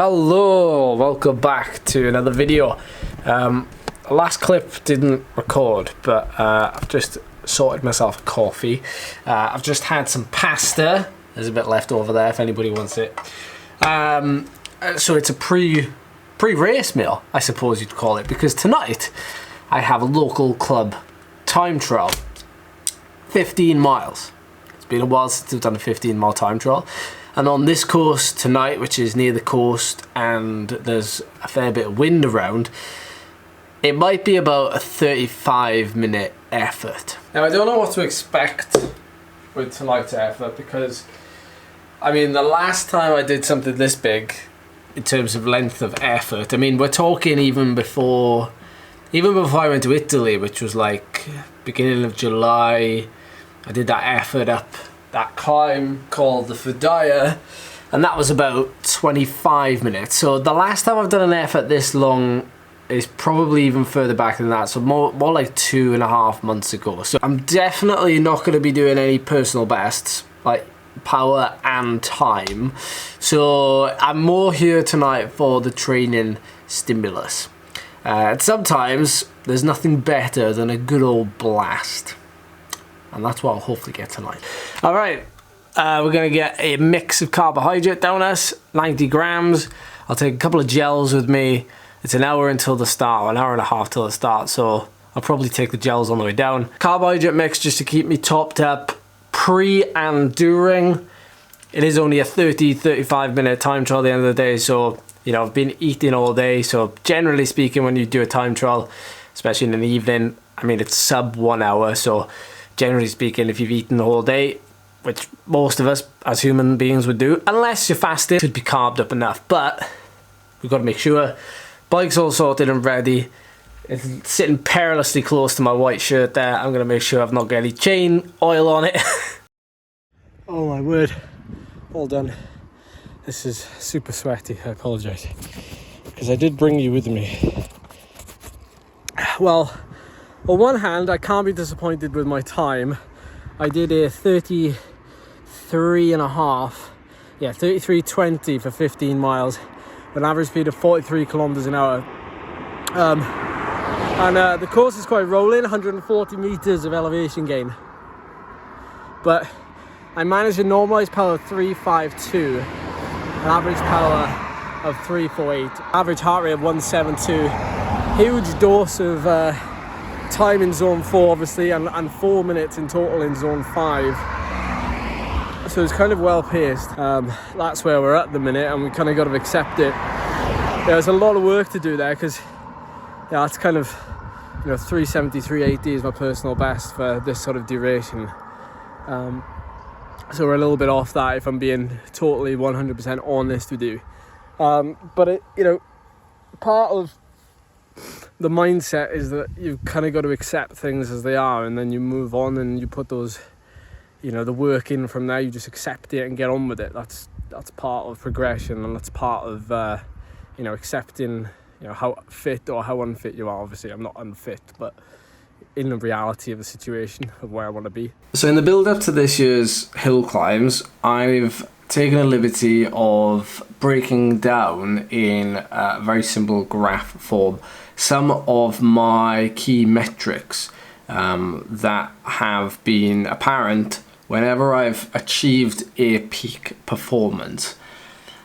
Hello, welcome back to another video. Last clip didn't record, but I've just sorted myself a coffee. I've just had some pasta. There's a bit left over there if anybody wants it. So it's a pre-race meal, I suppose you'd call it, because tonight I have a local club time trial. 15 miles. It's been a while since I've done a 15-mile time trial. And on this course tonight, which is near the coast and there's a fair bit of wind around, it might be about a 35-minute effort. Now, I don't know what to expect with tonight's effort because, I mean, the last time I did something this big in terms of length of effort, I mean, we're talking even before I went to Italy, which was like beginning of July. I did that effort up that climb called the Fidaya, and that was about 25 minutes. So the last time I've done an effort this long is probably even further back than that, so more like 2.5 months ago. So I'm definitely not going to be doing any personal bests, like power and time. So I'm more here tonight for the training stimulus. And sometimes there's nothing better than a good old blast. And that's what I'll hopefully get tonight. All right, we're gonna get a mix of carbohydrate down us, 90 grams. I'll take a couple of gels with me. It's an hour until the start, or an hour and a half till the start, so I'll probably take the gels on the way down. Carbohydrate mix just to keep me topped up pre and during. It is only a 30-35 minute time trial at the end of the day, so you know, I've been eating all day, so generally speaking, when you do a time trial, especially in the evening, I mean, it's sub 1 hour, so generally speaking, if you've eaten the whole day, which most of us as human beings would do, unless you're fasting, should be carved up enough. But we've got to make sure. Bike's all sorted and ready. It's sitting perilously close to my white shirt there. I'm going to make sure I've not got any chain oil on it. Oh my word. All done. This is super sweaty. I apologise. Because I did bring you with me. Well, on one hand, I can't be disappointed with my time. I did a 33:20 for 15 miles, with an average speed of 43 kilometers an hour. The course is quite rolling, 140 meters of elevation gain. But I managed a normalized power of 352, an average power of 348, average heart rate of 172, huge dose of time in zone 4 obviously, and 4 minutes in total in zone 5, so it's kind of well paced. That's where we're at the minute, and we kind of got to accept it. There's a lot of work to do there because it's kind of, you know, 370, 380 is my personal best for this sort of duration. So we're a little bit off that, if I'm being totally 100% honest with you. But it, you know, part of the mindset is that you've kind of got to accept things as they are, and then you move on and you put those, you know, the work in from there. You just accept it and get on with it. That's part of progression, and that's part of you know, accepting, you know, how fit or how unfit you are. Obviously I'm not unfit, but in the reality of the situation of where I want to be. So in the build up to this year's hill climbs, I've taken a liberty of breaking down in a very simple graph form some of my key metrics that have been apparent whenever I've achieved a peak performance.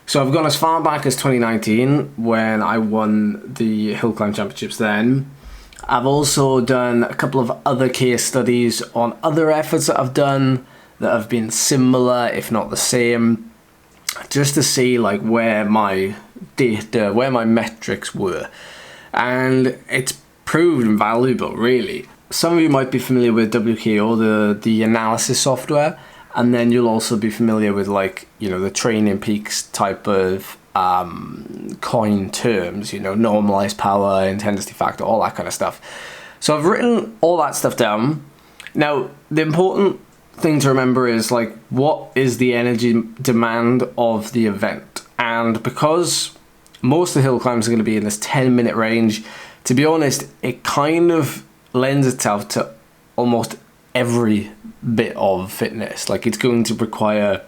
So I've gone as far back as 2019 when I won the Hill Climb Championships then. I've also done a couple of other case studies on other efforts that I've done that have been similar, if not the same, just to see like where my data, where my metrics were. And it's proved invaluable, really. Some of you might be familiar with WKO, the analysis software, and then you'll also be familiar with, like, you know, the training peaks type of coin terms, you know, normalized power, intensity factor, all that kind of stuff. So I've written all that stuff down. Now, the important thing to remember is, like, what is the energy demand of the event? And because most of the hill climbs are going to be in this 10-minute range, to be honest, it kind of lends itself to almost every bit of fitness. Like, it's going to require,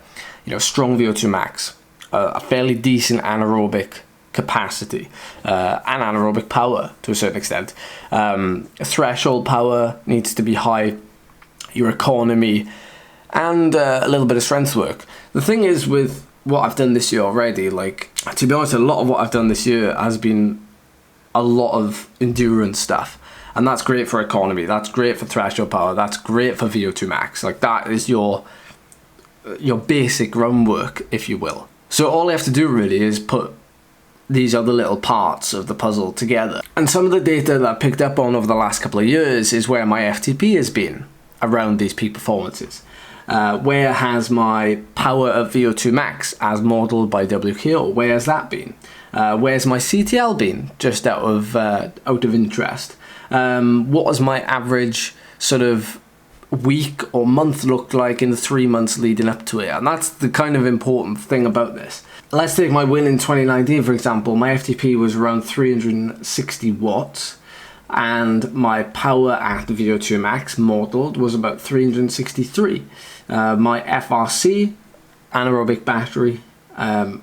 you know, strong VO2 max, a fairly decent anaerobic capacity and anaerobic power to a certain extent. Threshold power needs to be high, your economy, and a little bit of strength work. The thing is, with what I've done this year already, like, to be honest, a lot of what I've done this year has been a lot of endurance stuff, and that's great for economy, that's great for threshold power, that's great for VO2 max. Like, that is your basic groundwork, if you will. So all I have to do really is put these other little parts of the puzzle together. And some of the data that I picked up on over the last couple of years is where my FTP has been around these peak performances. Where has my power of VO2 max as modeled by WKO? Where has that been? Where's my CTL been? Just out of interest. What has my average sort of week or month looked like in the 3 months leading up to it? And that's the kind of important thing about this. Let's take my win in 2019, for example. My FTP was around 360 watts, and my power at VO2 max modeled was about 363. My FRC, anaerobic battery,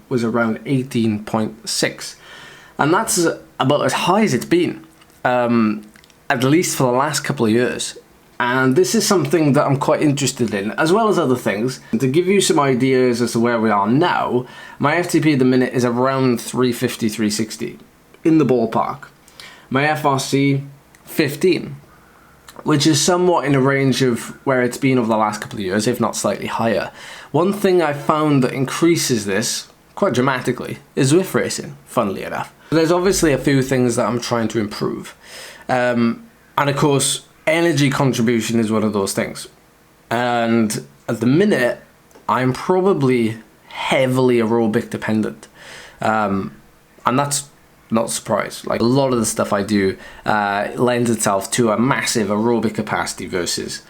was around 18.6. And that's about as high as it's been, at least for the last couple of years. And this is something that I'm quite interested in, as well as other things. To give you some ideas as to where we are now, my FTP at the minute is around 350, 360, in the ballpark. My FRC, 15, which is somewhat in a range of where it's been over the last couple of years, if not slightly higher. One thing I found that increases this quite dramatically is Zwift racing, funnily enough. There's obviously a few things that I'm trying to improve. And of course, energy contribution is one of those things. And at the minute, I'm probably heavily aerobic dependent. And that's not a surprise. Like, a lot of the stuff I do lends itself to a massive aerobic capacity versus,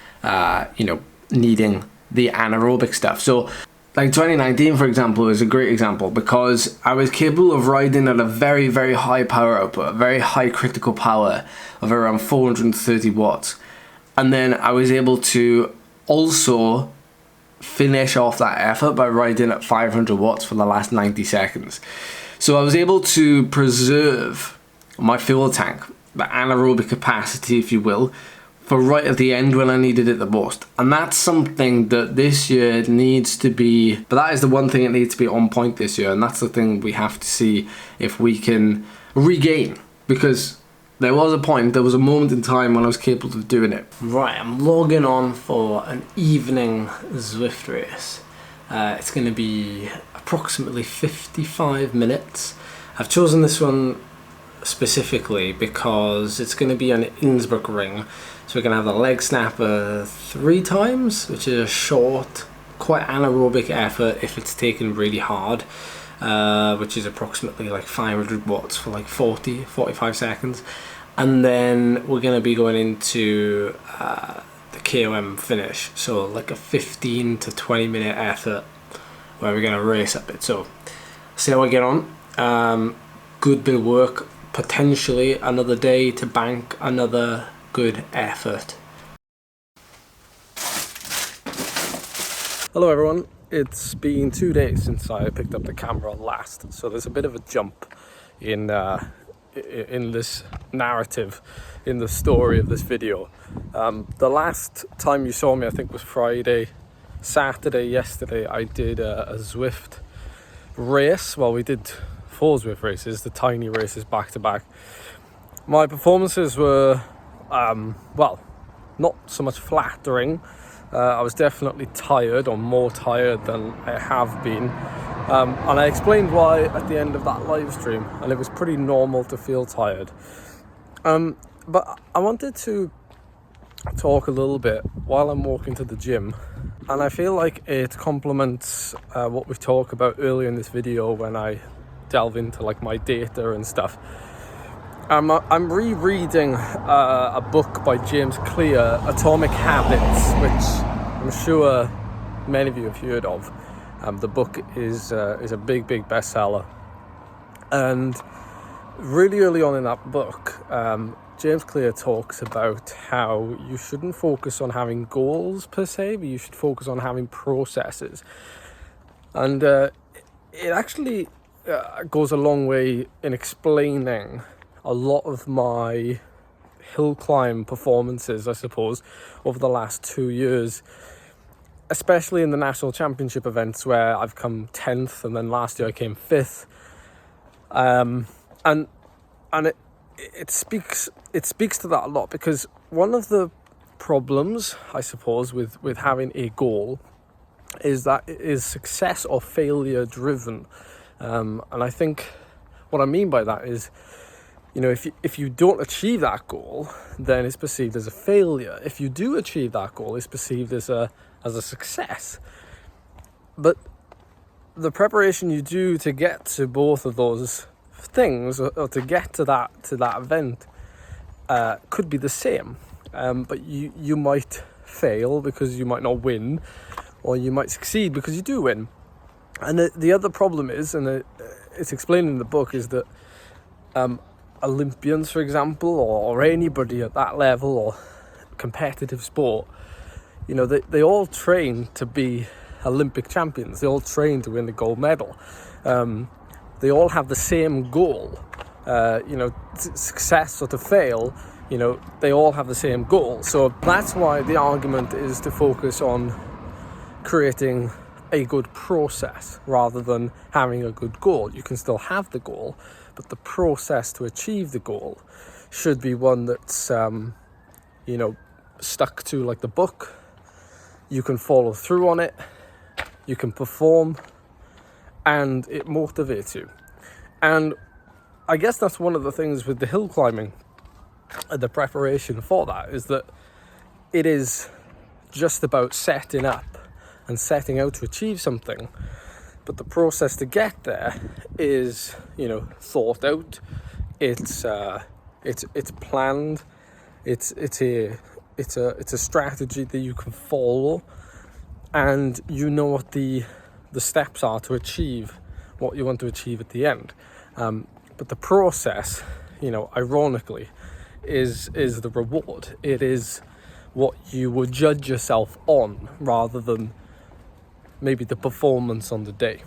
needing the anaerobic stuff. So, like 2019, for example, is a great example because I was capable of riding at a very, very high power output, a very high critical power of around 430 watts. And then I was able to also finish off that effort by riding at 500 watts for the last 90 seconds. So I was able to preserve my fuel tank, the anaerobic capacity, if you will, for right at the end when I needed it the most. And that's something that this year needs to be, but that is the one thing that needs to be on point this year, and that's the thing we have to see if we can regain, because there was a moment in time when I was capable of doing it. Right, I'm logging on for an evening Zwift race. It's going to be approximately 55 minutes. I've chosen this one specifically because it's going to be an Innsbruck ring. So we're going to have the leg snapper 3 times, which is a short, quite anaerobic effort if it's taken really hard, which is approximately like 500 watts for like 45 seconds. And then we're going to be going into the KOM finish, so like a 15 to 20 minute effort where we're going to race up it. So see how I get on. Good bit of work, potentially another day to bank another good effort. Hello everyone, it's been 2 days since I picked up the camera last, so there's a bit of a jump in this narrative, in the story of this video. The last time you saw me, I think, was Friday. Saturday, yesterday, I did a Zwift race. Well, we did 4 Zwift races, the tiny races back to back. My performances were not so much flattering. I was definitely tired, or more tired than I have been. And I explained why at the end of that live stream, and it was pretty normal to feel tired. But I wanted to talk a little bit while I'm walking to the gym, and I feel like it complements what we talked about earlier in this video when I delve into like my data and stuff. I'm rereading a book by James Clear, Atomic Habits, which I'm sure many of you have heard of. The book is a big bestseller, and really early on in that book, James Clear talks about how you shouldn't focus on having goals per se, but you should focus on having processes. And it actually goes a long way in explaining a lot of my hill climb performances, I suppose, over the last 2 years, especially in the national championship events where I've come 10th, and then last year I came 5th. And it speaks to that a lot, because one of the problems, I suppose, with having a goal is that it is success or failure driven. And I think what I mean by that is, if you don't achieve that goal, then it's perceived as a failure. If you do achieve that goal, it's perceived as a success. But the preparation you do to get to both of those things, or to get to that event, could be the same. But you might fail because you might not win, or you might succeed because you do win. And the other problem is, and it's explained in the book, is that Olympians, for example, or anybody at that level or competitive sport, they all train to be Olympic champions. They all train to win the gold medal. They all have the same goal. Success or to fail, they all have the same goal. So that's why the argument is to focus on creating a good process rather than having a good goal. You can still have the goal, but the process to achieve the goal should be one that's stuck to, like the book. You can follow through on it, you can perform, and it motivates you. And I guess that's one of the things with the hill climbing, the preparation for that, is that it is just about setting up and setting out to achieve something, but the process to get there is, thought out. It's planned. It's a strategy that you can follow, and you know what the steps are to achieve what you want to achieve at the end. But the process, ironically, is the reward. It is what you would judge yourself on, rather than maybe the performance on the day.